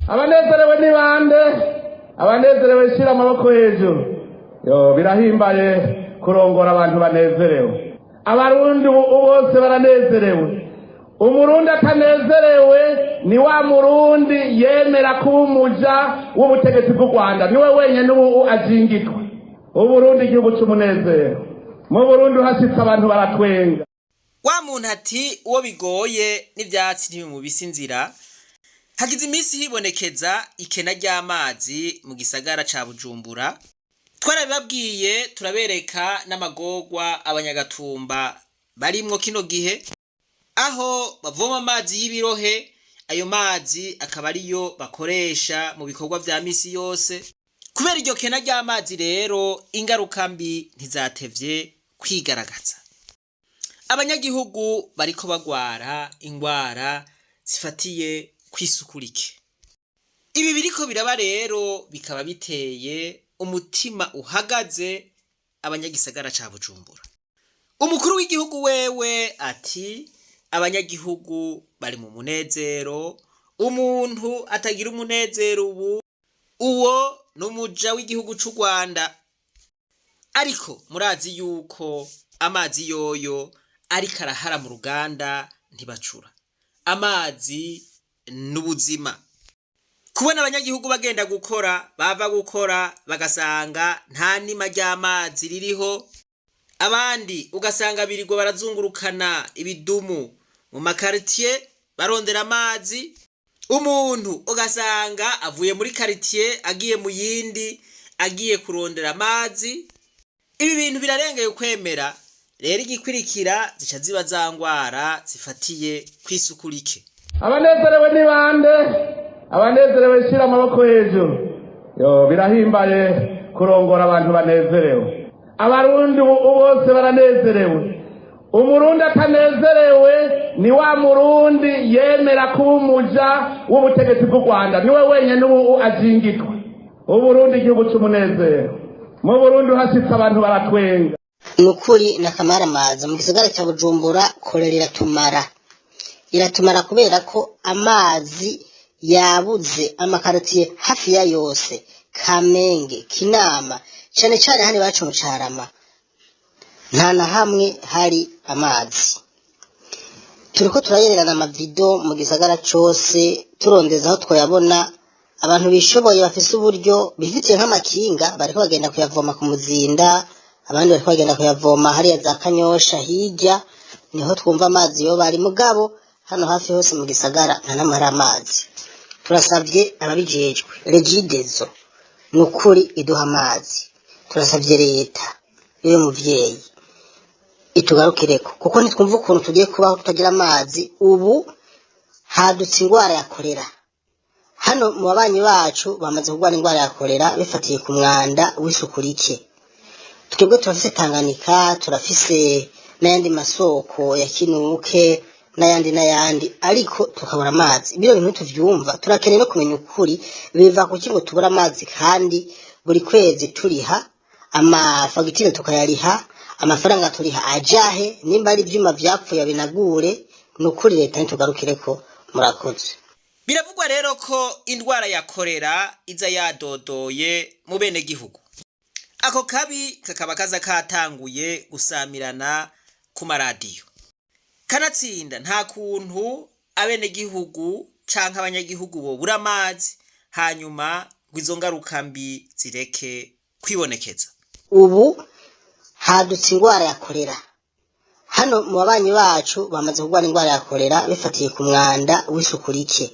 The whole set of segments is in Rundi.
abanezerewe ni bande? Abanezerewe shira amaboko hejuru. Yo birahimbaye kurongora abantu banezerewe. Abarundi bose baranezerewe. Umurundi atanezerewe ni wa murundi yemera kuba umuja w'ubutegetsi bw'u Rwanda, niwe wenyene ubu azingitwa. Uburundi igihugu c'umunezero. Mu Burundi hashitse abantu baratwenga. Wa muntu ati uwo bigoye n'ivyatsi ntibimubisa inzira. Hagize iminsi hibonekeza ikena ry'amazi mu gisagara ca Bujumbura. Twarabibabwiye turabereka n'amagorwa abanyagatumba barimwo kino gihe, aho bavoma amazi y'ibirohe, ayo mazi akaba ariyo bakoresha mu bikorwa vya misi yose. Kubera iryo kena ry'amazi rero ingaruka mbi ntizatevye kwigaragaza. Abanyagihugu bariko bagwara ingwara zifatiye kw'isuku rike. Ibi biriko biraba rero bikaba biteye umutima uhagaze abanyagisagara ca Bujumbura. Umukuru w'igihugu wewe ati abanyagihugu bari mu munezero, umuntu atagira umunezero uwo n'umuja w'igihugu c'u Rwanda. Ariko murazi yuko amazi yoyo ariko arahara mu ruganda ntibacura. Amazi n'ubuzima. Kubona abanyagihugu bagenda gukora, bava gukora bagasanga nta nima ry'amazi ririho, abandi ugasanga birirwa barazungurukana ibidumu mu makaritiye barondera amazi, umuntu ugasanga avuye muri karitiye agiye mu yindi agiye kurondera amazi. Ibi bintu birarengeye kwemera. Rero igikwirikira zica ziba za ngwara zifatiye kw'isuku rike. Abanezerewe ni bande? Abanezerewe shira amaboko hejuru. Yo birahimbaye kurongora abantu banezerewe. Abarundi bose baranezerewe. Umurundi atanezerewe ni wa murundi yemera kuba umuja w'ubutegetsi bw'u Rwanda, niwe wenyene ubu azingitwa. Uburundi igihugu c'umunezero. Mu Burundi hashitse abantu baratwenga. Nukuri nakamaramaza mu gisagara cya Bujumbura korera iratumara kubera ko amazi yabuze amakaritiye hafi ya yose, Kamenge, Kinama, cyane cyane hani bacu mu Carama, nta na hamwe hari amazi. Turiko turayererana amavido mu gisagara cyose turondeza aho twoyabona. Abantu bishoboye bafise uburyo bifitiye nk'amakinga bariko bagenda kuyavoma ku Muzinda, abandi bariko bagenda kuyavoma hariya za Kanyosha hirya, niho twumva amazi yo bari mugabo. Hano hafi hose mu gisagara nta namwe hari amazi. Turasavye ababijejwe Regidezo nukuri iduha amazi. Turasavye leta yewe muvyeyi itugarukireko, kuko nitwumva ukuntu tugiye kubaho tutagira amazi. Ubu hadutse ingwara ya kolera hano mu babanyi bacu, bamaze kugwara ingwara ya kolera bifatiye ku mwanda w'isuku rike. Twebwe turafise Tanganyika, turafise n'ayandi masoko ya Kinuke n'ayandi, ariko tukabura amazi. Biro bintu tuvyumva, turakeneye no kumenya ukuri biva ku kingo tubura amazi, kandi buri kwezi turiha amafagitire tukayariha, amafaranga turiha ajahe, nimba ari ivyuma vyapfuye binagure. Nukuri leta nitugarukireko, murakoze. Biravugwa rero ko indwara ya kolera iza yadodoye mu bene gihugu. Ako kabi kakaba kaza katanguye gusamirana ku maradiyo. Kanatsinda nta kuntu abene gihugu canke abanyagihugu bobura amazi hanyuma ngo izo ngaruka mbi zireke kwibonekeza. Ubu hadutse ingwara ya kolera hano mu babanyi bacu, bamaze kugwara ingwara ya kolera bifatiye ku mwanda w'isuku rike.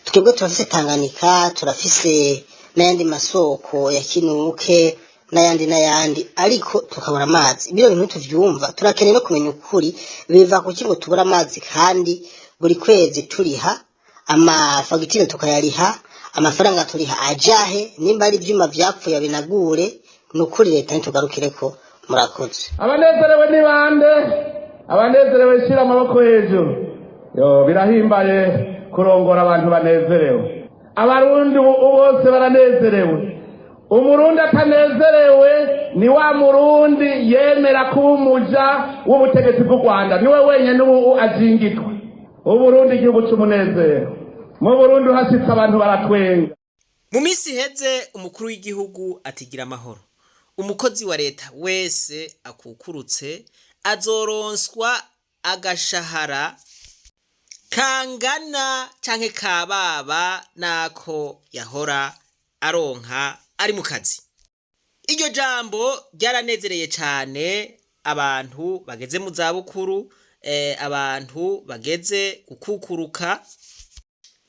Twebwe turafise Tanganyika, turafise n'ayandi masoko ya Kinuke n'ayandi, ariko tukabura amazi. Biro bintu tuvyumva, turakeneye no kumenya ukuri biva ku kingo tubura amazi, kandi buri kwezi turiha amafagitire tukayariha, amafaranga turiha ajahe, nimba ari ivyuma vyapfuye binagure. Nukuri leta nitugarukireko, murakoze. Abanezerewe ni bande? Abanezerewe shira amaboko hejuru. Yo birahimbaye kurongora abantu banezerewe. Abarundi bose baranezerewe. Umurundi atanezerewe ni wa murundi yemera kuba umuja w'ubutegetsi bw'u Rwanda, niwe wenyene ubu azingitwa. Uburundi igihugu c'umunezero. mu Burundi hashitse abantu baratwenga. Mu minsi iheze umukuru w'igihugu atigira amahoro. Umukozi wa leta wese akukurutse azoronswa agashahara kangana canke kababa nako yahora aronka ari mu kazi. Iryo jambo ryaranezereye cane abantu bageze mu zabukuru, abantu bageze gukukuruka,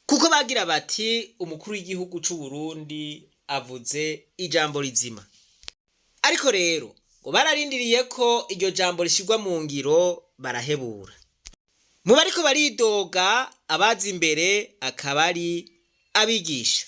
kuko bagira bati umukuru w'igihugu c'u Burundi avuze ijambo rizima. Ariko rero ngo bararindiriye ko iryo jambo rishirwa mu ngiro barahebura. Mu bariko baridoga abazi imbere akaba ari abigisha.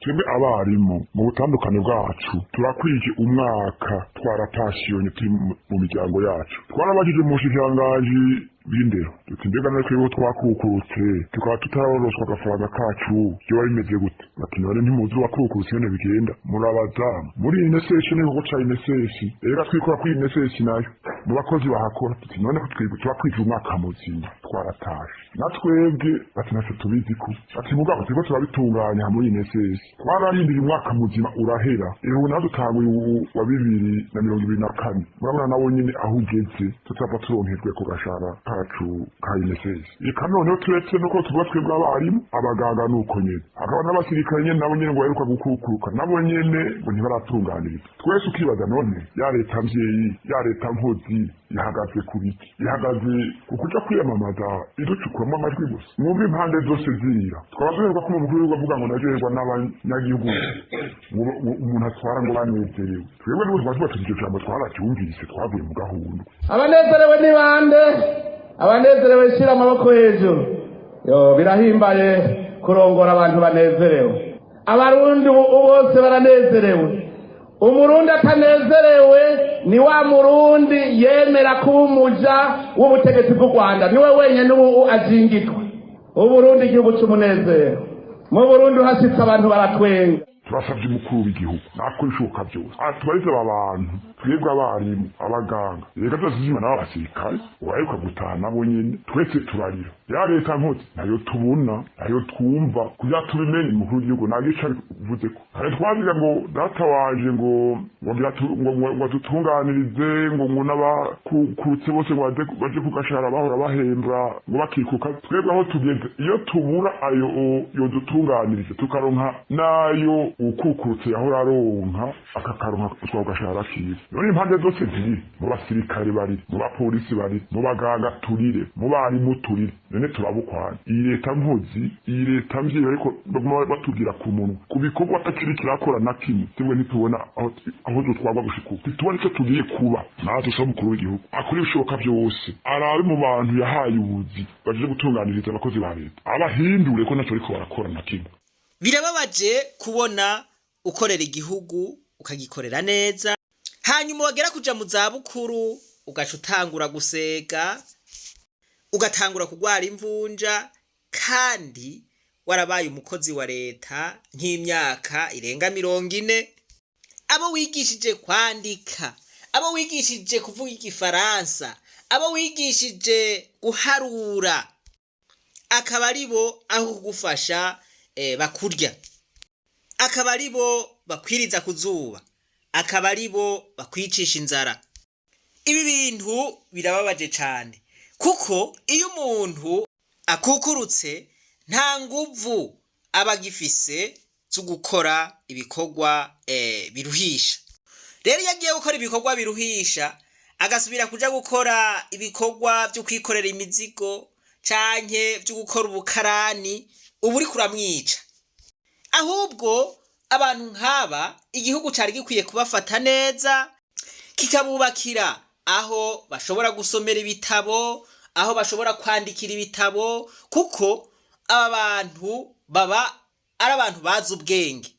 Twebwe abarimu mu butandukane bwacu turakwije umwaka twaratashiyonye turi mu miryango yacu. Twarabajije mu bushikiranganji b'indero tuti mbega natwe twebwe twakukurutse tukaba tutararonswa agafaranga kacu byo bimeze gute? Bati none ntimuzi wakukurutse nyene bigenda murabaza muri INSS niho ca INSS era twikora kuri INSS nayo mu bakozi bahakora tuti none ko twebwe turakwije umwaka muzima twaratashe natwebwe bati natwe tubizi ko ati mugabo twebwe turabitunganya muri INSS twararindiriye umwaka muzima urahera eho nazo tanguye wa 2024 murabona nawo nyine aho ugeze tutapa turonkejwe ku gashara kacu ka INSS eka noneho turetse nuko tuvuga twebwe abarimu abaganga nuko nyene akaba n'abasirikare nyene nabo nyene ngo baheruka gukukuruka nabo nyene ngo ntibaratunganiriza twese ukibaza none ya leta mvyeyi ya leta mpozi ihagaze ku biki ihagaze kukuja kwiyamamaza iducukuramo amajwi gusa mwumva impande zose zirira twaba duherwa ko umukuru w'igihugu avuga ngo najererwa n'abanyagihugu umuntu atwara ngo banezerewe twebwe n'ubu twavuga tuti iryo jambo twaracyumvise twavuye mu gahunda. Abanezerewe ni bande? Abanezerewe shira amaboko hejuru. Birahimbaye kurongora abantu banezerewe. Abarundi bose baranezerewe. Umurundi atanezerewe ni wa murundi yemera kuba umuja w'ubutegetsi bw'u Rwanda niwe wenyene ubu azingitwa. Uburundi igihugu c'umunezero. Mu Burundi hashitse abantu baratwenga. Turasabye umukuru w'igihugu nakora ishoboka byose atubarize abantu twebwe abarimu abaganga reka tuzizima n'abasirikare uraheruka gutaha nabo nyene twese turarira ya leta nkoti nayo tubona nayo twumva kugira tubimenye umukuru w'igihugu nagica bivuze ko hari twaziga ngo data waje ngo tutunganirize ngo n'abakurutse bose ngo baje kugashara bahora bahembwa ngo bakikuka twebwe aho tugeze iyo tubura ayo yodutunganirize tukaronka nayo ukukurutse yahora aronka akakaronka kutwa gashara kiye none impande zose ziri mu basirikare bari mu bapolisi bari mu baganga turire mu barimu turire none turabukwana iyi leta mpozi iyi leta mvye ariko batubwira ku muntu ku bikorwa atakiri kirakora na kimwe tibwe ntitubona aho twagwa gushikuka tubone icyo tugiye kuba natwe so mukuru w'igihugu akuri bishoboka byose arabe mu bantu yahaye ubuzi baje gutunganiriza abakozi ba leta abahindure ko naco ariko barakora na kimwe. Birababaje kubona ukorera igihugu ukagikorera neza hanyuma wagera kuja mu zabukuru ugaca utangura gusega ugatangura kugwara imvunja kandi warabaye umukozi wa leta nk'imyaka irenga 40 abo wigishije kwandika abo wigishije kuvuga igifaransa abo wigishije guharura akaba aribo aho kugufasha bakurya akaba aribo bakwiriza kuzuba akaba aribo bakwicisha inzara. Ibi bintu birababaje cyane kuko iyo umuntu akukurutse nta nguvu aba gifise zo gukora ibikorwa biruhisha. Rero yagiye gukora ibikorwa biruhisha agasubira kuja gukora ibikorwa byo kwikorera imizigo canke byo gukora ubukarani ubu uri kuramwica. Ahubwo abantu nk'aba igihugu cari gikwiye kubafata neza kikabubakira aho bashobora gusomera ibitabo aho bashobora kwandikira ibitabo kuko aba bantu baba ari abantu bazi ubwenge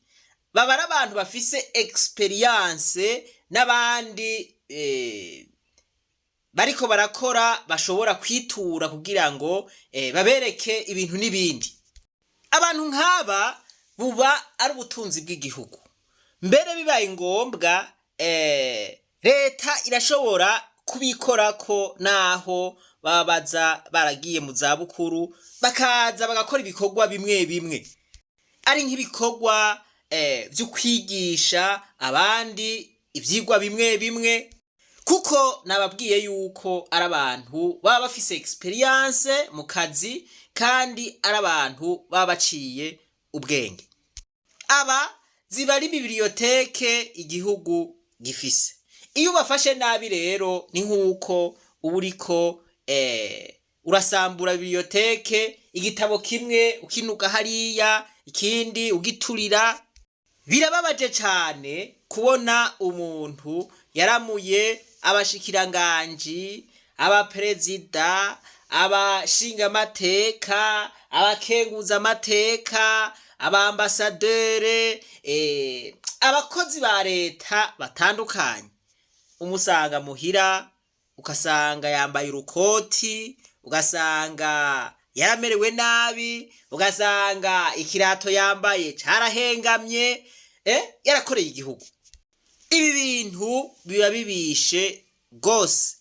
baba ari abantu bafise experience n'abandi bariko barakora bashobora kwitura kugira ngo babereke ibintu n'ibindi. Abantu nk'aba buba ari ubutunzi bw'igihugu mbere bibaye ngombwa leta irashobora kubikorako naho babaza baragiye mu zabukuru bakaza bagakora ibikorwa bimwe bimwe ari nk'ibikorwa byo kwigisha abandi ivyigwa bimwe bimwe, kuko nababwiye yuko ari abantu baba bafise experience mu kazi kandi ari abantu baba baciye ubwenge. Aba ziba ari biblioteke igihugu gifise. Iyo ubafashe nabi rero ni nk'uko uba uriko urasambura biblioteke, igitabo kimwe ukinuka hariya ikindi ugiturira. Birababaje cyane kubona umuntu yaramuye abashikiranganji, abaperezida, abashingamateka, abakenguzamateka, abambasadere, abakozi ba leta batandukanye. Umusanga muhira, ugasanga yambaye urukoti, ugasanga yaramerewe nabi, ugasanga ikirato yambaye carahengamye, yarakoreye igihugu. Ibi bintu biba bibishe gose.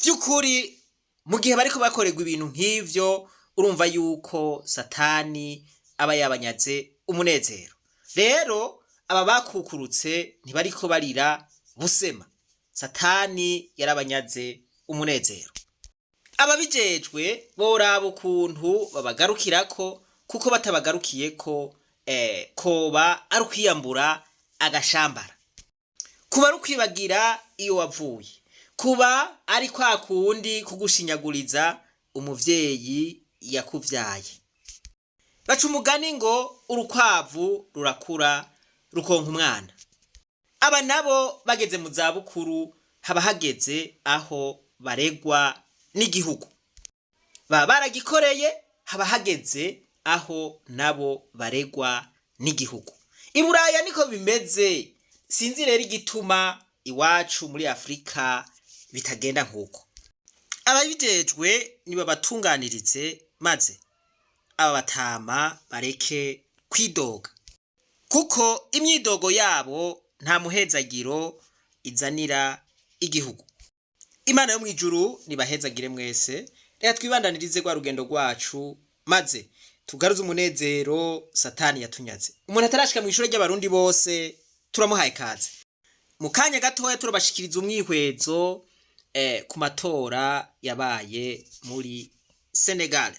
Vy'ukuri mu gihe bariko bakorerwa ibintu nk'ivyo, urumva yuko Satani aba yabanyaze umunezero. Rero aba bakukurutse ntibariko barira busema. Satani yarabanyaze umunezero. Ababijejwe boraba ukuntu babagarukirako, kuko batabagarukiyeko koba ari ukwiyambura agashambara. Kuba ari ukwibagira iyo wavuye. Kuba ari kwa kundi kugushinyaguriza umuvyeyi yakuvyaye. Baca umugani ngo urukwavu rurakura rukonka umwana. Aba nabo bageze mu zabukuru haba hageze aho baregwa n'igihugu. Baba baragikoreye, haba hageze aho nabo baregwa n'igihugu. I Buraya niko bimeze. Sinzi rero igituma iwacu muri Afrika bitagenda nkuko. Ababijejwe niba batunganirize maze aba batama bareke kwidoga, kuko imyidogo yabo nta muhezagiro izanira igihugu. Imana yo mwijuru nibahezagire mwese. Reka twibandanirize kwa rugendo rwacu maze tugaruze umunezero Satani yatunyaze. Umuntu atarashika mu ishure ry'abarundi bose turamuhaye kaze. Mu kanya gatoya turabashikiriza umwihwezo ku matora yabaye muri Senegal.